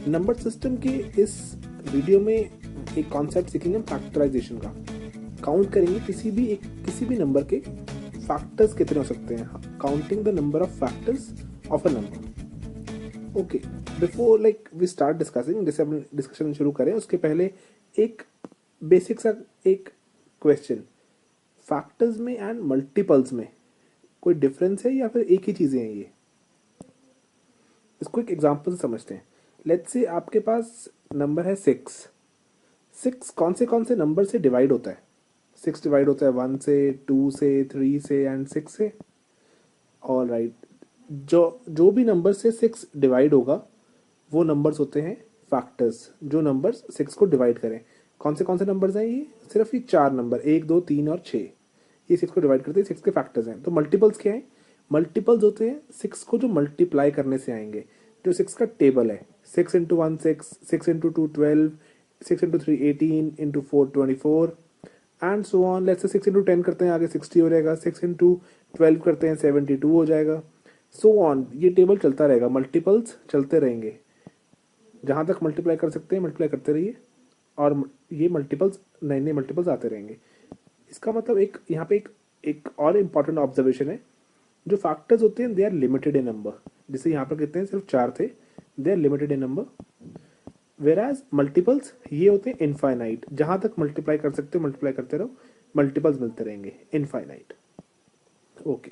Number system के इस video में एक कॉन्सेप्ट सीखेंगे हम फैक्टराइजेशन का। काउंट करेंगे किसी भी नंबर के फैक्टर्स कितने हो सकते हैं, counting the number of factors of a number. Okay, before like we start discussing, जैसे हम डिस्कशन शुरू करें उसके पहले एक बेसिक सा एक क्वेश्चन, फैक्टर्स में एंड मल्टीपल्स में कोई डिफरेंस है या फिर एक ही चीजें हैं? ये इसको एक एग्जांपल से समझते हैं। लेट्स से आपके पास नंबर है 6। 6 कौन से नंबर से डिवाइड होता है? 6 डिवाइड होता है 1 से, 2 से, 3 से एंड 6 से। ऑल राइट, जो भी नंबर से 6 डिवाइड होगा वो नंबर्स होते हैं फैक्टर्स, जो नंबर्स 6 को डिवाइड करें। कौन से नंबर्स हैं ये? सिर्फ ये 4 नंबर, 1, 2, 3 और 6, ये 6 को डिवाइड करते हैं, 6 के फैक्टर्स हैं। तो मल्टीपल्स क्या है? मल्टीपल्स होते हैं 6 को जो मल्टीप्लाई करने से आएंगे। जो 6 का टेबल है, 6 into 1 6, 6 into 2 12, 6 into 3 18, into 4 24 and so on. Let's say 6 into 10 करते हैं, आगे 60 हो जाएगा। 6 इंटू 12 करते हैं, 72 हो जाएगा। सो ऑन, ये टेबल चलता रहेगा, मल्टीपल्स चलते रहेंगे। जहां तक मल्टीप्लाई कर सकते हैं मल्टीप्लाई करते रहिए और ये मल्टीपल्स, नए नए मल्टीपल्स आते रहेंगे। इसका मतलब एक यहाँ पे एक और इम्पॉर्टेंट ऑब्जर्वेशन है, जो फैक्टर्स होते हैं they are limited in number. जैसे यहाँ पर कितने हैं? सिर्फ 4 थे, they are limited in number. Whereas multiples ये होते हैं इनफाइनाइट, जहां तक मल्टीप्लाई कर सकते हो मल्टीप्लाई करते रहो, मल्टीपल्स मिलते रहेंगे, इनफाइनाइट। ओके,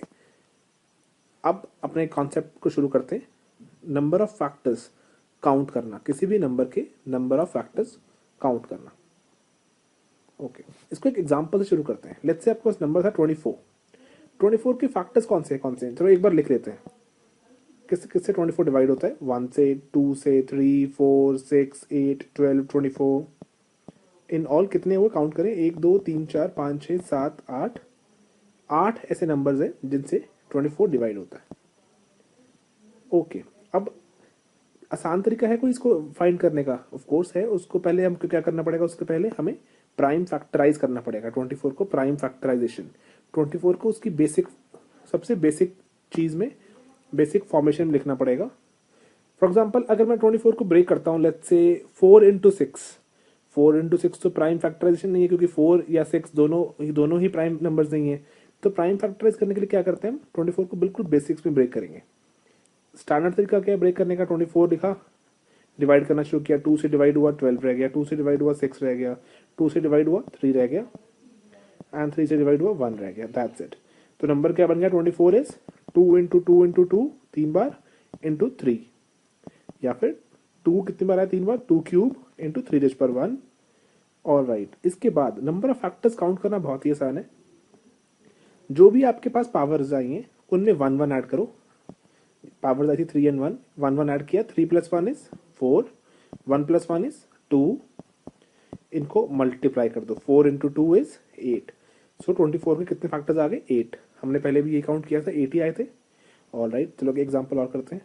अब अपने कॉन्सेप्ट को शुरू करते हैं। नंबर ऑफ फैक्टर्स काउंट करना, किसी भी नंबर के नंबर ऑफ फैक्टर्स काउंट करना। ओके, इसको एक एग्जांपल से शुरू करते हैं। लेट्स से आपके पास नंबर था 24। 24 के फैक्टर्स कौन से हैं? चलो एक बार लिख लेते हैं। किससे किससे 24 डिवाइड होता है? 1 से, 2 से, 3 4 6 8 12 24। इन ऑल कितने हुए? काउंट करें, 1 2 3 4 5 6 7 8। 8 ऐसे नंबर्स हैं जिनसे 24 डिवाइड होता है। ओके, अब आसान तरीका है कोई इसको फाइंड करने का? ऑफ कोर्स है। उसको पहले हमको क्या करना पड़ेगा? उसके पहले हमें प्राइम फैक्टराइज करना पड़ेगा 24 को। प्राइम फैक्टराइजेशन 24 को उसकी सबसे बेसिक चीज में, बेसिक फॉर्मेशन में लिखना पड़ेगा। फॉर एग्जाम्पल, अगर मैं 24 को ब्रेक करता हूँ, लेट्स से 4 इंटू 6। 4 इंटू 6 तो प्राइम फैक्टराइजेशन नहीं है, क्योंकि 4 या 6 दोनों ही प्राइम नंबर्स नहीं है। तो प्राइम फैक्टराइज करने के लिए क्या करते हैं? हम 24 को बिल्कुल बेसिक्स में ब्रेक करेंगे। स्टैंडर्ड तरीका क्या है ब्रेक करने का? 24 लिखा, डिवाइड करना शुरू किया, 2 से डिवाइड हुआ 12 रह गया, 2 से डिवाइड हुआ 6 रह गया, 2 से डिवाइड हुआ 3 रह गया एंड 3 से डिवाइड हुआ 1 रह गया। That's it. तो नंबर क्या बन गया? 24 is 2 into 2 into 2, 3 bar, into 3। या फिर 2 कितनी बार आया? 3 बार, 2 क्यूब इंटू 3 रेज़ पर 1। ऑल राइट, इसके बाद नंबर ऑफ फैक्टर्स काउंट करना बहुत ही आसान है। जो भी आपके पास पावर्स आई हैं उनमें 1 1 ऐड करो। पावर्स आई थी 3 एंड 1, 1 1 ऐड किया। 3 प्लस 1 इज 4, 1 प्लस 1 इज 2। इनको मल्टीप्लाई कर दो, 4 इंटू 2 इज 8। सो 24 के कितने फैक्टर्स आ गए? 8। हमने पहले भी ये काउंट किया था, 8 ही आए थे। ऑल राइट, चलो एग्जाम्पल और करते हैं।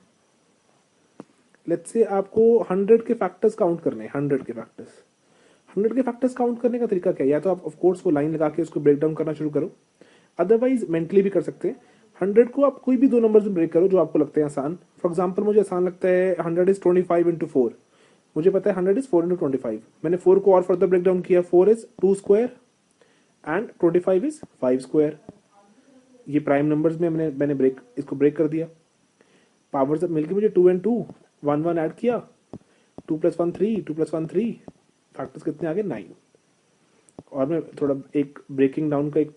लेट्स से आपको 100 के फैक्टर्स काउंट करने हैं। 100 के फैक्टर्स, 100 के फैक्टर्स काउंट करने का तरीका क्या है? या तो आप ऑफ कोर्स वो लाइन लगा के उसको ब्रेक डाउन करना शुरू करो, अदरवाइज मेंटली भी कर सकते हैं। 100 को आप कोई भी दो नंबर में ब्रेक करो जो आपको लगते हैं आसान। फॉर एग्जाम्पल, मुझे आसान लगता है 100 इज 25 इंटू 4। मुझे पता है 100 इज 4 इंटू 25। मैंने 4 को और फर्दर ब्रेक डाउन किया, 4 is 2 square and 25 is 5 square. ये प्राइम नंबर्स में मैंने इसको ब्रेक कर दिया। पावर्स अब मिलकर मुझे 2 एंड 2, 1 1 ऐड किया, 2 प्लस 1 3, 2 प्लस 1 3। फैक्टर्स कितने आ गए? 9। और मैं थोड़ा एक ब्रेकिंग डाउन का एक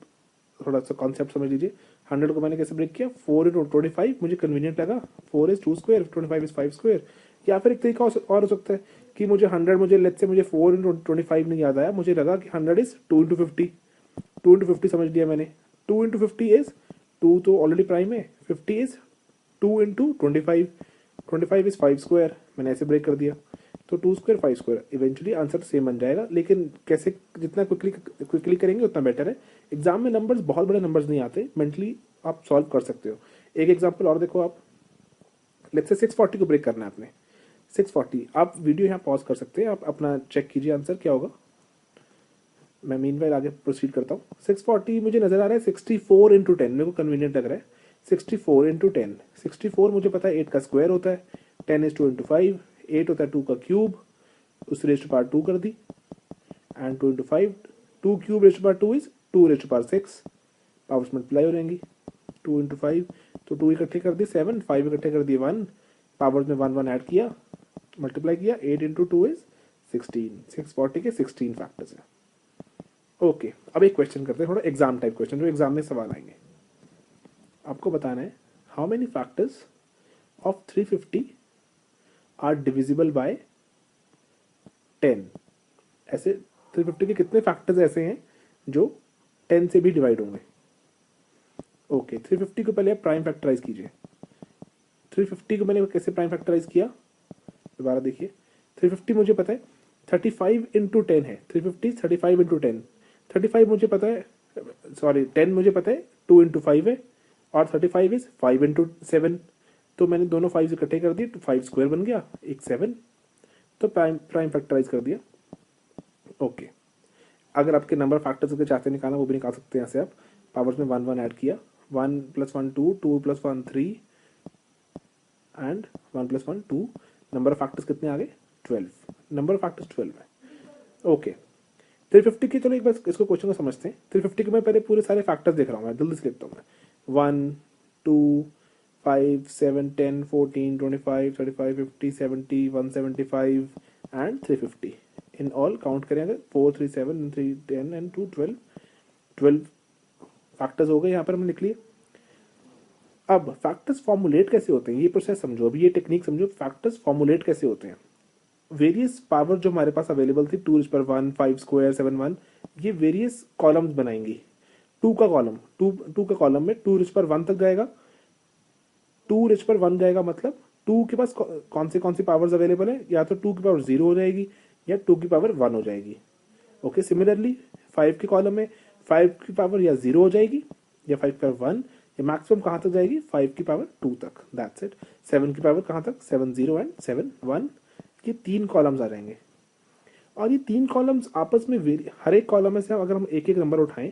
थोड़ा सा कॉन्सेप्ट समझ लीजिए। 100 को मैंने कैसे ब्रेक किया? 4 इंटू 25, मुझे कन्वीनियंट लगा। 4 इज 2 स्क्वायर, 25 इज 5 स्क्वायर। या फिर एक तरीका और हो सकता है कि मुझे 100, लेट्स से मुझे 4 इंटू 25 नहीं याद आया, मुझे लगा कि 100 इज 2 इंटू 50। 2 इंटू 50 समझ लिया मैंने। 2 इंटू 50 इज 2 तो ऑलरेडी प्राइम है, 50 इज 2 इंटू 25, 25 इज 5 स्क्वायर। मैंने ऐसे ब्रेक कर दिया, तो 2 square 5 square. Eventually answer same बन जाएगा, लेकिन कैसे, जितना क्विकली करेंगे उतना बेटर है। एग्जाम में नंबर्स, बहुत बड़े नंबर्स नहीं आते, मेंटली आप सॉल्व कर सकते हो। एक एग्जांपल और देखो आप। लेट्स से 640 को ब्रेक करना है आपने। 640, आप वीडियो यहाँ पॉज कर सकते हैं, आप अपना चेक कीजिए आंसर क्या होगा। मैं मीनवाइल आगे प्रोसीड करता हूँ। 640 मुझे नजर आ रहा है 64 इंटू 10, मेरे को कन्वीनियंट लग रहा है। 64 इंटू 10, 64 मुझे पता है 8 का स्क्वायर होता है। 10 इज 2 इंटू 5, 8 होता है 2 का क्यूब, उस रेस्ट पावर 2 कर दी, and 2 into 5, 2 cube raised power 2 is 2 raised power 6, powers multiply हो रहेंगी। 2 इंटू 5, तो 2 इकट्ठे कर दिए 7, 5 इकट्ठे कर दिए 1, पावर्स में 1 1 ऐड किया, मल्टीप्लाई किया, 8 इंटू 2 इज 16, 640 के 16 फैक्टर्स हैं। ओके, अब एक क्वेश्चन करते हैं, थोड़ा एग्जाम टाइप क्वेश्चन, जो एग्जाम में सवाल आएंगे। आपको बताना है how many factors of 350 are divisible by 10। ऐसे 350 के कितने फैक्टर्स ऐसे हैं जो 10 से भी डिवाइड होंगे। ओके, 350 को पहले आप प्राइम फैक्टराइज कीजिए। 350 को मैंने कैसे प्राइम फैक्टराइज किया, दोबारा देखिए। 350 मुझे पता है 35 इंटू 10 है, 350 35 इंटू 10, 35 मुझे पता है, सॉरी 10 मुझे पता है 2 इंटू 5 है, और 35 इज 5 इंटू 7, तो मैंने दोनों 5 इकट्ठे कर दिए तो 5 स्क्वायर बन गया, एक 7, तो प्राइम फैक्टराइज कर दिया। ओके, अगर आपके नंबर फैक्टर्स के चाहते निकालना वो भी निकाल सकते हैं। ऐसे आप पावर्स में 1 1 ऐड किया, 1 + 1 2, 2 + 1 3, एंड 1 + 1 2, नंबर ऑफ फैक्टर्स कितने आ गए 12, नंबर ऑफ फैक्टर्स 12 है। ओके, 350 की, चलो एक बार इसको क्वेश्चन को समझते हैं। 350 के मैं पहले पूरे सारे फैक्टर्स देख रहा हूँ, मैं जल्दी से लिखता हूँ मैं। 1 2 5 7 10 14 25 35 50 70 175 एंड 350 इन ऑल काउंट करें अगर 4 3 7 3 10 एंड 2 12 फैक्टर्स हो गए, यहाँ पर हमने लिख लिए। अब फैक्टर्स फॉर्मुलेट कैसे होते हैं ये प्रोसेस समझो, अभी ये टेक्निक समझो। फैक्टर्स फॉर्मुलेट कैसे होते हैं, वेरियस पावर जो हमारे पास अवेलेबल थी 2 पर 1 5 स्क्वायर 7 1, ये वेरियस कॉलम्स बनाएंगी। 2 का कॉलम 2 का कॉलम में 2 पर 1 तक जाएगा, 2 पर 1 जाएगा, मतलब 2 के पास कौन सी पावर्स अवेलेबल है, या तो 2 की पावर 0 हो जाएगी या 2 की पावर 1 हो जाएगी। ओके, सिमिलरली 5 के कॉलम में 5 की पावर या 0 हो जाएगी या 5 की पावर 1, या मैक्सिमम कहाँ तक जाएगी 5 की पावर 2 तक, दैट्स इट। 7 की पावर कहाँ तक 7 0 एंड 7 1, ये 3 कॉलम्स आ जाएंगे। और ये 3 कॉलम्स आपस में हर एक कॉलम में से अगर हम एक एक नंबर उठाएं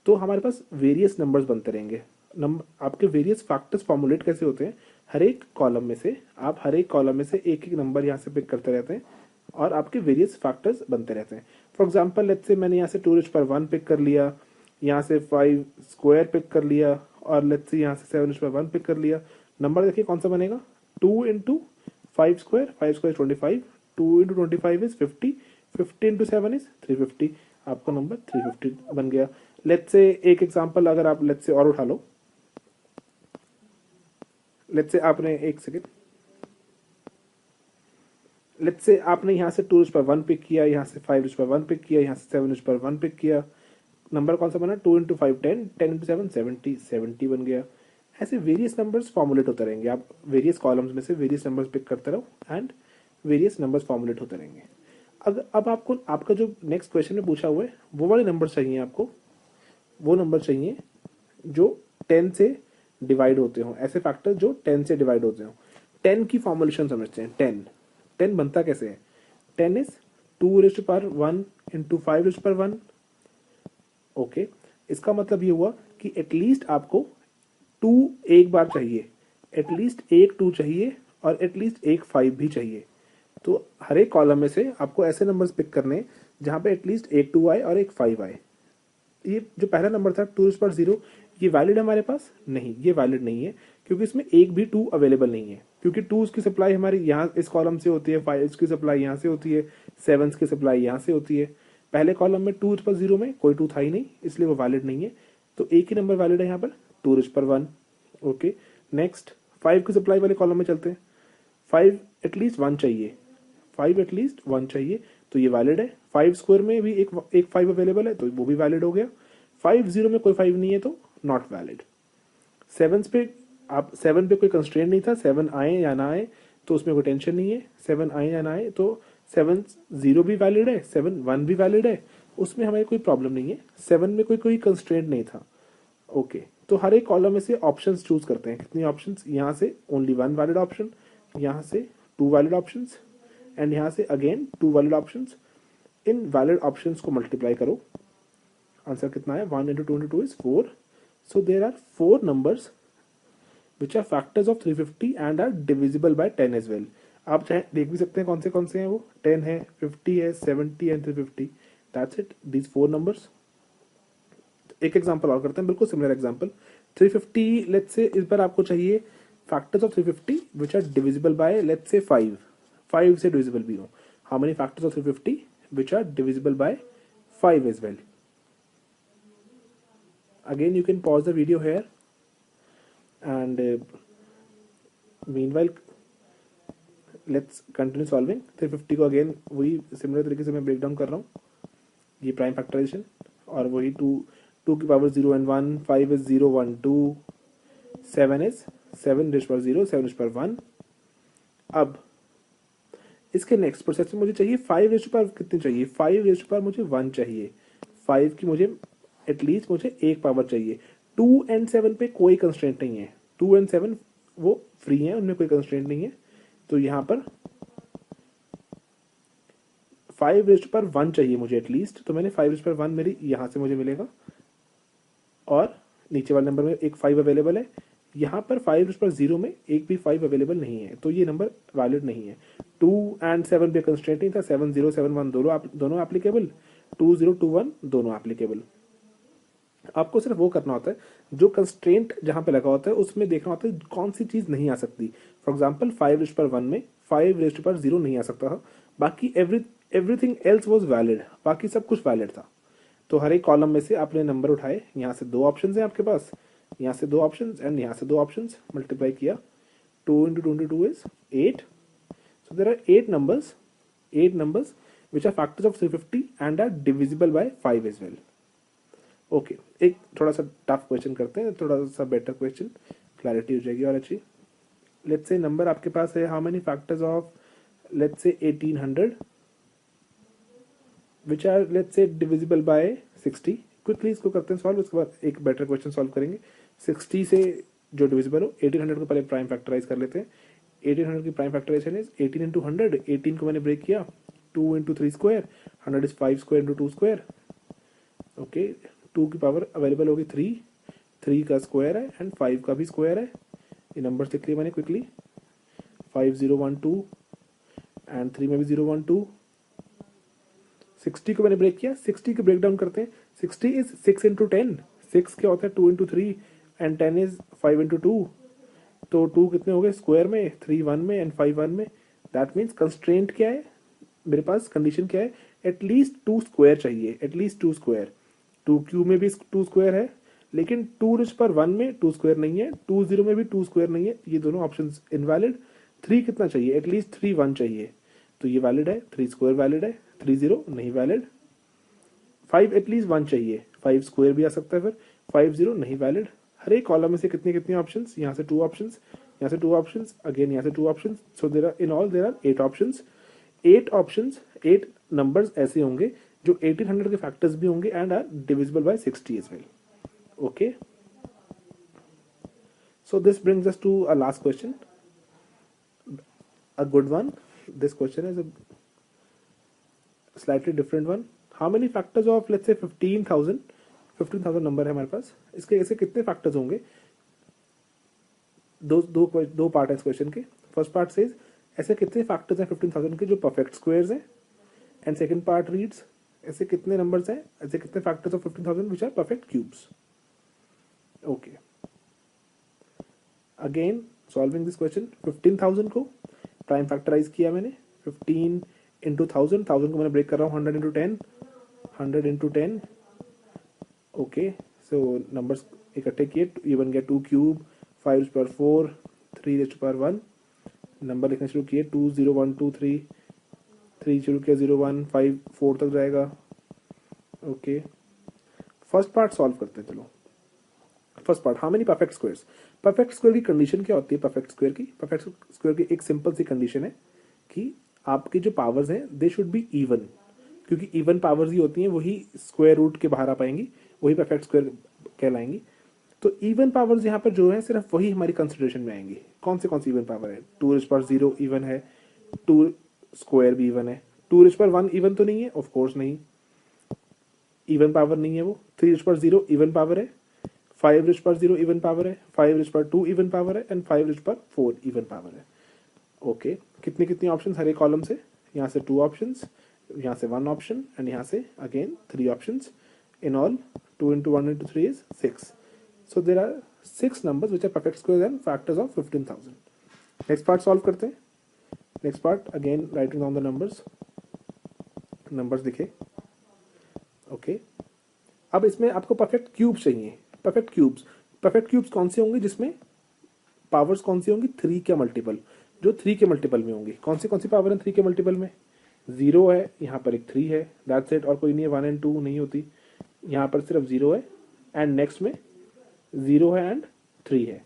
तो हमारे पास वेरियस नंबर्स बनते रहेंगे। आपके वेरियस फैक्टर्स फॉर्मुलेट कैसे होते हैं, हर एक कॉलम में से आप हर एक कॉलम में से एक एक नंबर यहाँ से पिक करते रहते हैं और आपके वेरियस फैक्टर्स बनते रहते हैं। फॉर एग्जाम्पल लेट्स से मैंने यहाँ से 2 पर 1 पिक कर लिया, यहाँ से 5 स्क्वायर पिक कर लिया, और लेट्स से यहाँ से 7 पर 1 पिक कर लिया। नंबर देखिए कौन सा बनेगा, 2 into 5 square, 5 square 25, 2 into 25 is 50, 50 into 7 is 350, आपका नंबर 350 बन गया। लेट्स से एक एग्जांपल अगर आप लेट्स से और उठा लो, लेट्स से आपने एक सेकेंड, लेट्स से आपने यहाँ से 2 पर 1 पिक किया, यहाँ से 5 पर 1 पिक किया, यहाँ से 7 पर 1 पिक किया, नंबर कौन सा बना, 2 इंटू 5 10, 10 इंटू 7 70, 70 बन गया। ऐसे वेरियस नंबर्स फॉर्मुलेट होते रहेंगे, आप वेरियस कॉलम्स में से वेरियस नंबर्स पिक करते रहो एंड वेरियस नंबर्स फॉर्मुलेट होते रहेंगे। अब आपको आपका जो नेक्स्ट क्वेश्चन में पूछा हुआ है वो वाले नंबर चाहिए, आपको वो नंबर चाहिए जो 10 से डिवाइड होते हो, ऐसे फैक्टर जो 10 से डिवाइड होते हो। 10 की फॉर्मुलेशन समझते हैं। 10 बनता कैसे है, 10 is 2 raise to power 1 into 5 raise to power 1। Okay, इसका मतलब ये हुआ कि एटलीस्ट आपको 2 एक बार चाहिए, एटलीस्ट एक 2 चाहिए और एटलीस्ट एक 5 भी चाहिए। तो हर एक कॉलम में से आपको ऐसे नंबर्स पिक करने जहां पे एटलीस्ट एक 2 आए और एक 5 आए। ये जो पहला नंबर था 2 पर 0, ये वैलिड है हमारे पास, नहीं ये वैलिड नहीं है क्योंकि इसमें एक भी 2 अवेलेबल नहीं है, क्योंकि 2 की सप्लाई हमारी यहाँ इस कॉलम से होती है, 5 की सप्लाई यहाँ से होती है, 7 की सप्लाई यहाँ से होती है। पहले कॉलम में 2 पर 0 में कोई 2 था ही नहीं, इसलिए वो वैलिड नहीं है। तो एक ही नंबर वैलिड है यहाँ पर, 2 पर 1। ओके, नेक्स्ट 5 की सप्लाई वाले कॉलम में चलते हैं। 5 एटलीस्ट 1 चाहिए, 5 एटलीस्ट 1 चाहिए, तो ये वैलिड है। 5 स्क्वायर में भी एक 5 अवेलेबल है, तो वो भी वैलिड हो गया। 5 0 में कोई 5 नहीं है तो नॉट वैलिड। 7 पे आप 7 पे कोई कंस्ट्रेंट नहीं था, 7 आए या ना आए तो उसमें कोई टेंशन नहीं है, 7 आए या ना आए तो 7 0 भी वैलिड है, 7 1 भी वैलिड है, उसमें हमें कोई प्रॉब्लम नहीं है। 7 में कोई कंस्ट्रेंट नहीं था। ओके, तो हर एक कॉलम में से ऑप्शंस चूज करते हैं। कितनी ऑप्शंस, यहाँ से ओनली 1 वैलिड ऑप्शन, यहाँ से 2 वैलिड ऑप्शंस एंड यहाँ से अगेन 2 वैलिड ऑप्शंस। इन वैलिड ऑप्शंस को मल्टीप्लाई करो, आंसर कितना है, 1 into 2 into 2 is 4. So there are 4 numbers which are factors of 350 and are divisible by 10 as well. आप चाहे देख भी सकते हैं कौन से हैं वो। 10 है, 50 है, 70 and 350। That's it, these 4 numbers. एक एग्जांपल और करते हैं, बिल्कुल सिमिलर एग्जांपल। 350, लेट्स से इस बार आपको चाहिए factors of 350 which are divisible by let's say 5, 5 से डिविजिबल भी हो। How many factors of 350 which are divisible by 5 as well. Again, you can pause the video here and meanwhile let's continue solving। 350 को again वही similar तरीके से मैं break down कर रहा हूँ, ये प्राइम फैक्टराइजेशन, और वही 2 की power 0 and 1, 5 is 0 1 2, 7 is 7 raise पर 0, 7 रेज पर 1। अब इसके नेक्स्ट प्रोसेस में मुझे चाहिए 5 रेज पर कितनी चाहिए, 5 रेज पर मुझे 1 चाहिए। 5 की मुझे एटलीस्ट मुझे एक पावर चाहिए। 2 एंड 7 पे कोई कंस्ट्रेंट नहीं है, 2 एंड 7 वो फ्री है, उनमें कोई कंस्ट्रेंट नहीं है। तो यहाँ पर 5 रेज पर 1 चाहिए मुझे एटलीस्ट, तो मैंने 5 रेज पर 1 मेरी यहाँ से मुझे मिलेगा, और नीचे वाले नंबर में एक 5 अवेलेबल है। यहाँ पर 5 रेज पर 0 में एक भी 5 अवेलेबल नहीं है, तो ये नंबर वैलिड नहीं है। 2 एंड 7 पे कंस्ट्रेंट नहीं था, 7 0 7 1 दोनों एप्लीकेबल, 2 0 2 1 दोनों एप्लीकेबल। आपको सिर्फ वो करना होता है, जो कंस्ट्रेंट जहां पे लगा होता है उसमें देखना होता है कौन सी चीज नहीं आ सकती। फॉर एग्जाम्पल 5 रेज पर 1 में 5 रेज पर 0 नहीं आ सकता था, बाकी एवरीथिंग एल्स वाज वैलिड, बाकी सब कुछ वैलिड था। तो हर एक कॉलम में से आपने नंबर उठाए, यहाँ से 2 ऑप्शन है आपके पास, यहाँ से 2 ऑप्शन एंड यहाँ से 2 ऑप्शन, मल्टीप्लाई किया, 2 into 2 into 2 is 8। So there are 8 numbers which are factors of 350 and are divisible by 5 as well। Okay, एक थोड़ा सा टफ क्वेश्चन करते हैं, थोड़ा सा बेटर क्वेश्चन, क्लैरिटी हो जाएगी और अच्छी। लेट्स से नंबर आपके पास है, how many factors of let's say 1800 which are let's say divisible by 60। Quickly इसको करते हैं सॉल्व, उसके बाद एक बेटर क्वेश्चन सॉल्व करेंगे। 60 से जो डिविजिबल हो, 1800 को पहले प्राइम फैक्टराइज कर लेते हैं। 1800 की प्राइम फैक्टराइजेशन इज 18 इंटू 100। 18 को मैंने ब्रेक किया, 2 into 3 square, 100 is 5 square into 2 square. Okay, 2 की पावर अवेलेबल होगी 3, 3 का स्क्वायर है एंड 5 का भी स्क्वायर है। ये नंबर लिख लिए मैंने क्विकली, 5 0 1 2 एंड 3 में भी 0 1 2। 60 को मैंने ब्रेक किया, 60 को ब्रेक डाउन करते हैं। 60 इज 6 इंटू 10, 6 क्या होता है 2 इंटू 3 एंड 10 इज 5 इंटू 2। तो 2 कितने हो गए स्क्वायर में, 3 1 में एंड 5 1 में। दैट मीन्स कंस्ट्रेंट क्या है मेरे पास, कंडीशन क्या है, एटलीस्ट 2 स्क्वायर चाहिए, एटलीस्ट 2 स्क्वायर। 2 क्यूब में भी 2 स्क्वायर है, लेकिन 2 रेज पर 1 में 2 स्क्वायर नहीं है, 2 0 में भी 2 स्क्वायर नहीं है, ये दोनों ऑप्शन इनवैलिड। 3 कितना चाहिए, एटलीस्ट 3 1 चाहिए, तो ये वैलिड है। 3 स्क्वायर वैलिड है, 3 0 नहीं वैलिड। 5 एटलीस्ट 1 चाहिए, 5 स्क्वायर भी आ सकता है, फिर 5 0 नहीं वैलिड। हर एक कॉलम में से कितने कितने ऑप्शन, यहाँ से 2 ऑप्शन, यहाँ से 2 ऑप्शन, अगेन यहाँ से 2 option. So there are in all there are 8 option. 8 option, 8 numbers ऐसे होंगे जो 1800 के फैक्टर्स भी होंगे and are divisible by 60 as well. Okay, so this brings us to a last question, a good one. This question is a slightly different one. How many factors of let's say 15,000 number है हमारे पास, इसके ऐसे कितने factors होंगे। दो part है इस question के। फर्स्ट पार्ट सेज ऐसे कितने फैक्टर्स हैं 15,000 के जो परफेक्ट स्क्वायर्स हैं, एंड सेकंड पार्ट रीड्स ऐसे कितने नंबर्स हैं, ऐसे कितने factors of 15,000 which are perfect cubes. Okay, again solving this question. 15,000 को प्राइम फैक्टराइज किया मैंने, 15 इंटू 1000 को मैंने ब्रेक कर रहा हूँ 100 इंटू 10, 100 इंटू 10। ओके, सो नंबर्स इकट्ठे किए, ये बन गया 2 cube, 5 rays power 4, 3 rays power 1। Number लिखना शुरू किए, 2 0 1 2 3, 3 शुरू किया 0 1 5 4 तक जाएगा। ओके, फर्स्ट पार्ट सॉल्व करते हैं। चलो first part, how many perfect squares. Perfect square की कंडीशन क्या होती है, परफेक्ट स्क्वायर की एक सिंपल सी कंडीशन है कि आपकी जो पावर्स हैं दे शुड बी इवन, क्योंकि इवन पावर्स ही होती हैं, वही स्क्वायर रूट के बाहर आ पाएंगी, वही परफेक्ट स्क्वायर कहलाएंगी। तो इवन पावर्स यहाँ पर जो है सिर्फ वही हमारी कंसिडरेशन में आएंगी। कौन सी इवन पावर है, 2 रेज़ पावर 0 इवन है, 2 स्क्वायर भी इवन है, 2 रेज़ पावर 1 इवन तो नहीं है, ऑफ कोर्स नहीं, इवन पावर नहीं है वो। 3 रेज़ पावर 0 इवन पावर है, 5 रेज़ पावर 0 इवन पावर है, 5 रेज़ पावर 2 इवन पावर है and 5 rays power 4 even power है। ओके, कितनी कितनी ऑप्शन हर एक कॉलम से? यहाँ से 2 ऑप्शंस, यहाँ से 1 ऑप्शन एंड यहाँ से again 3 options. In all, 2 into 1 into 3 is 6. So there are 6 numbers which are perfect squares and factors of 15,000. Next part solve करते हैं. Next part again writing down the numbers. Numbers दिखे. Okay. अब इसमें आपको perfect cube चाहिए. Perfect cubes. Perfect cubes कौन से होंगे जिसमें पावर्स कौन सी होंगी? 3 के मल्टीपल. जो 3 के मल्टीपल में होंगी. कौन सी पावर है 3 के मल्टीपल में? 0 है, यहाँ पर एक 3 है, दैट्स इट. और कोई नहीं है. 1 एंड 2 नहीं होती. यहाँ पर सिर्फ 0 है एंड नेक्स्ट में 0 है एंड 3 है.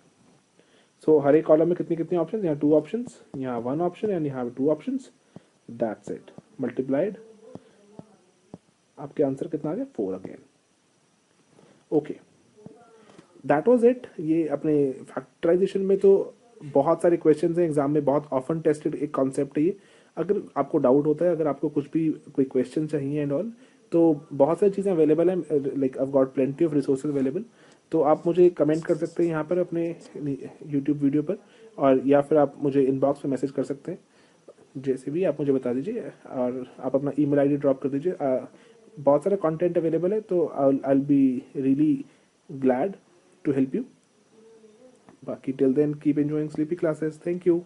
सो हर एक कॉलम में कितनी कितनी ऑप्शन? यहाँ 2 ऑप्शंस, यहाँ 1 ऑप्शन एंड यहाँ 2 ऑप्शंस. That's it. मल्टीप्लाइड. आपके आंसर कितना आ गया? 4 again. Okay, that was it. ये अपने फैक्टराइजेशन में तो बहुत सारे क्वेश्चंस हैं एग्जाम में, बहुत ऑफन टेस्टेड एक कॉन्सेप्ट है ये. अगर आपको डाउट होता है, अगर आपको कुछ भी कोई क्वेश्चन चाहिए एंड ऑल, तो बहुत सारी चीज़ें अवेलेबल हैं. Like I got plenty of resources available. तो आप मुझे कमेंट कर सकते हैं यहाँ पर अपने यूट्यूब वीडियो पर, और या फिर आप मुझे इनबॉक्स में मैसेज कर सकते हैं. जैसे भी आप मुझे बता दीजिए, और आप अपना ईमेल आईडी ड्रॉप कर दीजिए. बहुत सारा कंटेंट अवेलेबल है, तो I be really glad to help you. बाकी till then keep enjoying sleepy classes. Thank you.